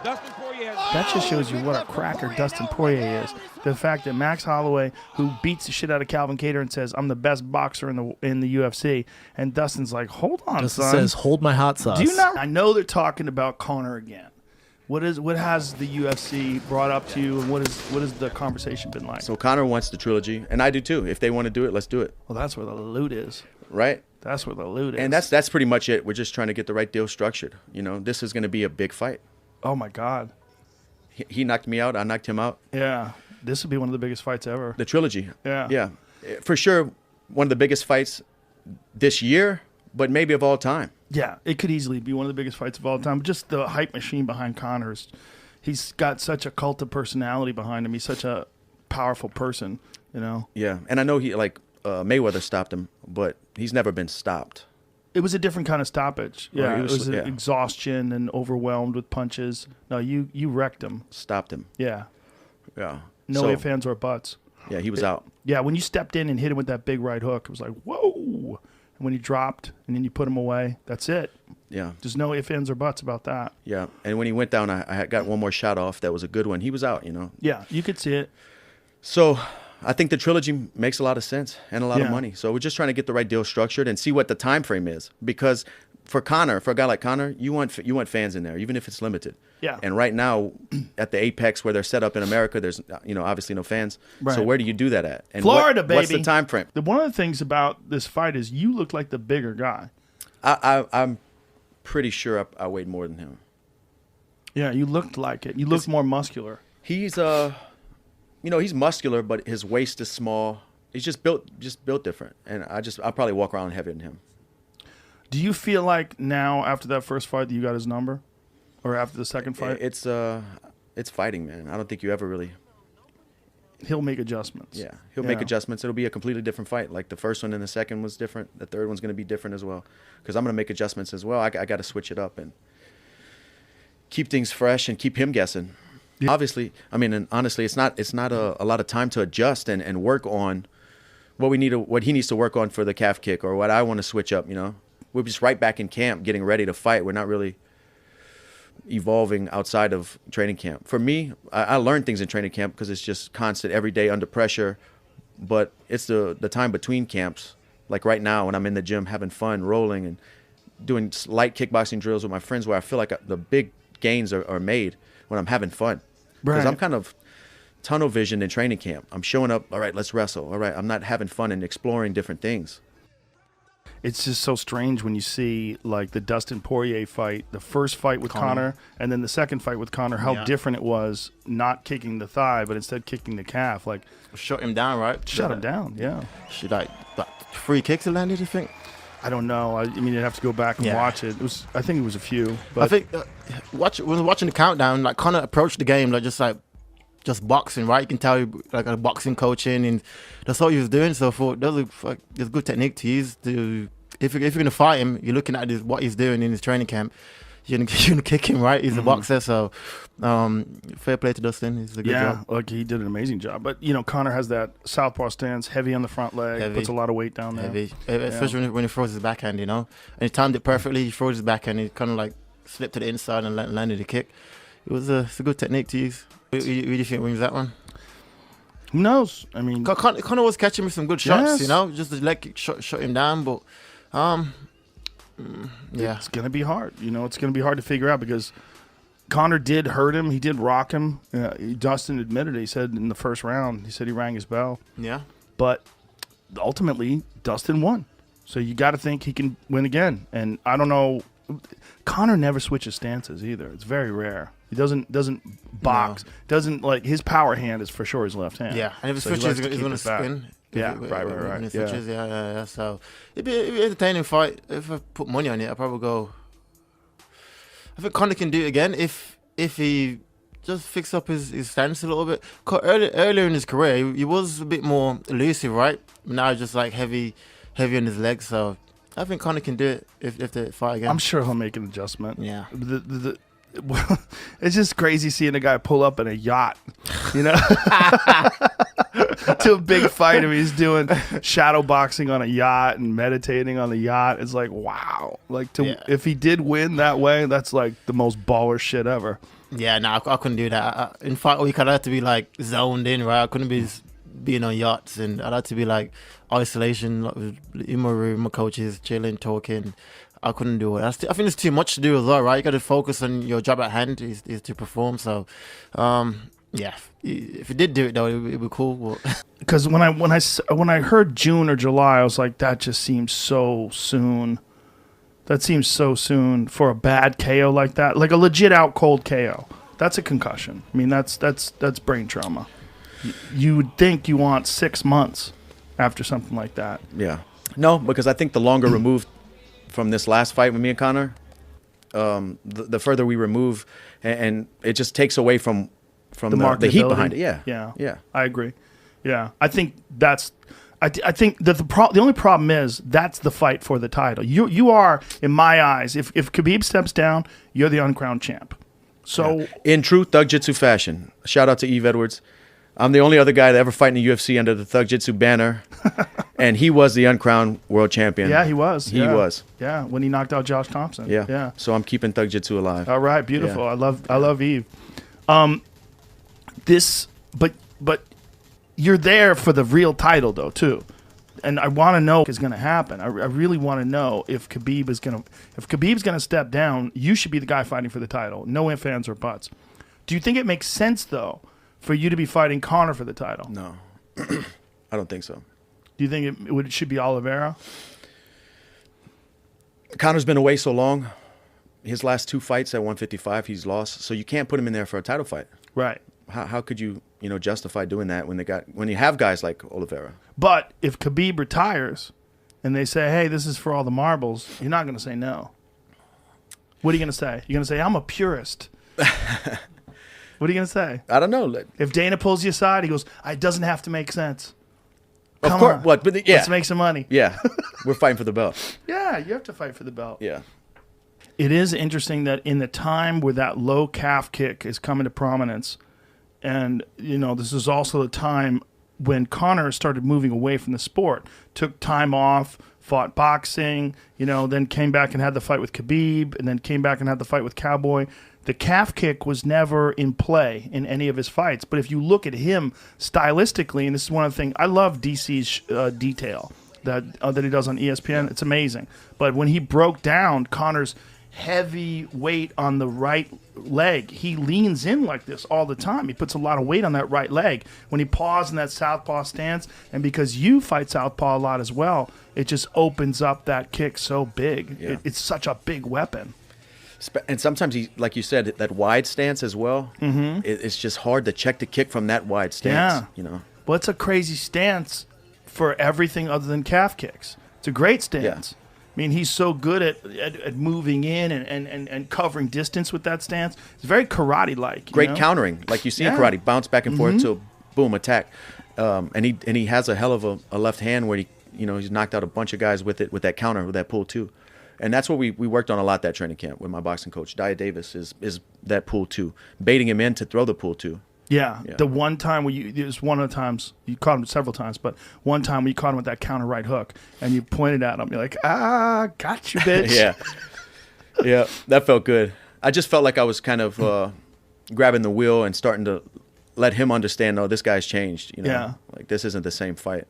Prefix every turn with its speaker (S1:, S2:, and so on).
S1: Dustin Poirier has
S2: That just shows you what a cracker Dustin Poirier is. The fact that Max Holloway, who beats the shit out of Calvin Kattar and says, I'm the best boxer in the UFC, and Dustin's like, hold on,
S3: Dustin
S2: son.
S3: says, hold my hot sauce.
S2: Do you not? I know they're talking about Conor again. What has the UFC brought up to you, and what has the conversation been like?
S4: So Conor wants the trilogy, and I do too. If they want to do it, let's do it.
S2: Well, that's where the loot is.
S4: Right?
S2: That's where the loot is.
S4: And that's pretty much it. We're just trying to get the right deal structured. You know, this is going to be a big fight.
S2: Oh, my God.
S4: He knocked me out. I knocked him out.
S2: Yeah. This would be one of the biggest fights ever.
S4: The trilogy.
S2: Yeah.
S4: Yeah. For sure, one of the biggest fights this year, but maybe of all time.
S2: Yeah, it could easily be one of the biggest fights of all time. Just the hype machine behind Conor. He's got such a cult of personality behind him. He's such a powerful person, you know?
S4: Yeah. And I know Mayweather stopped him, but he's never been stopped.
S2: It was a different kind of stoppage. Yeah,
S4: Right,
S2: it was exhaustion and overwhelmed with punches. No, you wrecked him.
S4: Stopped him.
S2: Yeah.
S4: Yeah.
S2: No ifs, ands, or buts.
S4: Yeah, he was out.
S2: Yeah, when you stepped in and hit him with that big right hook, it was like, whoa. And when he dropped and then you put him away, that's it.
S4: Yeah.
S2: There's no ifs, ands, or buts about that.
S4: Yeah. And when he went down, I had got one more shot off. That was a good one. He was out, you know.
S2: Yeah, you could see it.
S4: So I think the trilogy makes a lot of sense and a lot of money. So we're just trying to get the right deal structured and see what the time frame is. Because for a guy like Conor, you want fans in there, even if it's limited.
S2: Yeah.
S4: And right now, at the apex where they're set up in America, there's obviously no fans.
S2: Right.
S4: So where do you do that at? And
S2: Florida, baby.
S4: What's the time frame?
S2: One of the things about this fight is you look like the bigger guy.
S4: I'm pretty sure I weighed more than him.
S2: Yeah, you looked like it. You looked more muscular.
S4: He's he's muscular, but his waist is small. He's just built different, and I'll probably walk around heavier than him.
S2: Do you feel like now after that first fight that you got his number, or after the second fight?
S4: It's fighting, man. I don't think you ever really.
S2: He'll make adjustments.
S4: Yeah, he'll make adjustments. It'll be a completely different fight. Like the first one and the second was different. The third one's going to be different as well, because I'm going to make adjustments as well. I got to switch it up and keep things fresh and keep him guessing. Yeah. Obviously, I mean, and honestly, it's not a lot of time to adjust and work on what he needs to work on for the calf kick or what I want to switch up. You know, we're just right back in camp, getting ready to fight. We're not really evolving outside of training camp. For me, I learned things in training camp because it's just constant, every day under pressure. But it's the time between camps, like right now when I'm in the gym having fun, rolling and doing light kickboxing drills with my friends, where I feel like the big gains are made when I'm having fun. Because I'm kind of tunnel vision in training camp. I'm showing up, all right, let's wrestle. All right, I'm not having fun and exploring different things.
S2: It's just so strange when you see like the Dustin Poirier fight, the first fight with Conor, and then the second fight with Conor, how different it was not kicking the thigh, but instead kicking the calf. Like,
S5: shut him down, right?
S2: Shut him down, yeah.
S5: Should like 3 kicks it landed, you think?
S2: I don't know. I mean, you'd have to go back and watch it. I think it was a few. But
S5: I think when watching the countdown, like Conor approached the game like just boxing, right? You can tell like a boxing coaching, and that's all he was doing. So I thought that was like it's a good technique to use to if you're gonna fight him, you're looking at what he's doing in his training camp. You're gonna kick him, right? He's a boxer, so fair play to Dustin. He's a good job.
S2: Yeah, like he did an amazing job. But Conor has that southpaw stance, heavy on the front leg, puts a lot of weight down there.
S5: Heavy, especially when he throws his backhand. And he timed it perfectly. He throws his backhand. He kind of like slipped to the inside and landed a kick. It's a good technique to use. Who do you think wins that one?
S2: Who knows? I mean,
S5: Conor was catching me some good shots.
S2: Yes.
S5: Just the leg kick shut him down, but. Yeah,
S2: it's gonna be hard. It's gonna be hard to figure out because Conor did hurt him. He did rock him. Dustin admitted it. He said in the first round, he rang his bell.
S5: Yeah,
S2: but ultimately Dustin won. So you got to think he can win again. And I don't know. Conor never switches stances either. It's very rare. He doesn't box. No. Doesn't like his power hand is for sure his left hand.
S5: Yeah, and if he switches, he's gonna spin.
S2: Yeah, right.
S5: Switches, yeah. So it'd be an entertaining fight. If I put money on it, I'd probably go. I think Conor can do it again if he just fix up his stance a little bit. Earlier in his career, he was a bit more elusive, right? Now he's just like heavy on his legs. So I think Conor can do it if they fight again.
S2: I'm sure he'll make an adjustment.
S5: Yeah.
S2: It's just crazy seeing a guy pull up in a yacht, to a big fight. I mean, he's doing shadow boxing on a yacht and meditating on the yacht. It's like, wow. Like, if he did win that way, that's like the most baller shit ever.
S5: Yeah, no, I couldn't do that. In fact, week I'd have to be like zoned in, right? I couldn't be being on yachts, and I'd have to be like isolation, like in my room, my coaches chilling, talking. I couldn't do it. I think there's too much to do as well, right? You got to focus on your job at hand is to perform. So, yeah, if you did do it though, it'd be cool.
S2: Because when I heard June or July, I was like, that just seems so soon. That seems so soon for a bad KO like that, like a legit out cold KO. That's a concussion. I mean, that's brain trauma. You would think you want 6 months after something like that.
S4: Yeah. No, because I think the longer removed from this last fight with me and Conor, the further we remove, and it just takes away from the heat behind it. Yeah.
S2: I agree. Yeah, I think that's. I think that the only problem is that's the fight for the title. You are, in my eyes, if Khabib steps down, you're the uncrowned champ. So
S4: in true Thug Jitsu fashion, shout out to Eve Edwards. I'm the only other guy to ever fight in the UFC under the Thug Jitsu banner, and he was the uncrowned world champion.
S2: Yeah, he was.
S4: He was.
S2: Yeah, when he knocked out Josh Thompson.
S4: Yeah. So I'm keeping Thug Jitsu alive.
S2: All right, beautiful.
S4: Yeah.
S2: I love Eve. But you're there for the real title though too, and I want to know what is going to happen. I really want to know if Khabib's going to step down. You should be the guy fighting for the title. No ifs, ands, or buts. Do you think it makes sense though for you to be fighting Conor for the title?
S4: No, I don't think so.
S2: Do you think it should be Oliveira?
S4: Conor's been away so long. His last 2 fights at 155, he's lost. So you can't put him in there for a title fight.
S2: Right.
S4: How could you justify doing that when you have guys like Oliveira?
S2: But if Khabib retires and they say, hey, this is for all the marbles, you're not going to say no. What are you going to say? You're going to say, I'm a purist. What are you going to say?
S4: I don't know.
S2: If Dana pulls you aside, he goes, it doesn't have to make sense.
S4: Of
S2: Come
S4: course.
S2: on.
S4: What? But yeah.
S2: Let's make some money.
S4: Yeah. We're fighting for the belt.
S2: Yeah, you have to fight for the belt.
S4: Yeah.
S2: It is interesting that in the time where that low calf kick is coming to prominence, and, this is also the time when Conor started moving away from the sport, took time off, fought boxing, then came back and had the fight with Khabib, and then came back and had the fight with Cowboy. The calf kick was never in play in any of his fights. But if you look at him stylistically, and this is one of the things, I love DC's detail that he does on ESPN. It's amazing. But when he broke down Conor's heavy weight on the right leg, he leans in like this all the time. He puts a lot of weight on that right leg. When he paws in that southpaw stance, and because you fight southpaw a lot as well, it just opens up that kick so big.
S4: Yeah.
S2: It's such a big weapon.
S4: And sometimes he, like you said, that wide stance as well. Mm-hmm. It's just hard to check the kick from that wide stance.
S2: Yeah. Well, it's a crazy stance for everything other than calf kicks. It's a great stance.
S4: Yeah.
S2: I mean, he's so good at moving in and covering distance with that stance. It's very karate-like.
S4: Great countering, like you see in karate, bounce back and forth till boom, attack. And he has a hell of a left hand where he's knocked out a bunch of guys with that counter, with that pull too. And that's what we worked on a lot that training camp with my boxing coach, Dia Davis, is that pull two, baiting him in to throw the pull two.
S2: Yeah. The one time where it was one of the times, you caught him several times, but one time when you caught him with that counter right hook and you pointed at him, you're like, got you, bitch.
S4: Yeah, that felt good. I just felt like I was kind of grabbing the wheel and starting to let him understand, this guy's changed. Like this isn't the same fight.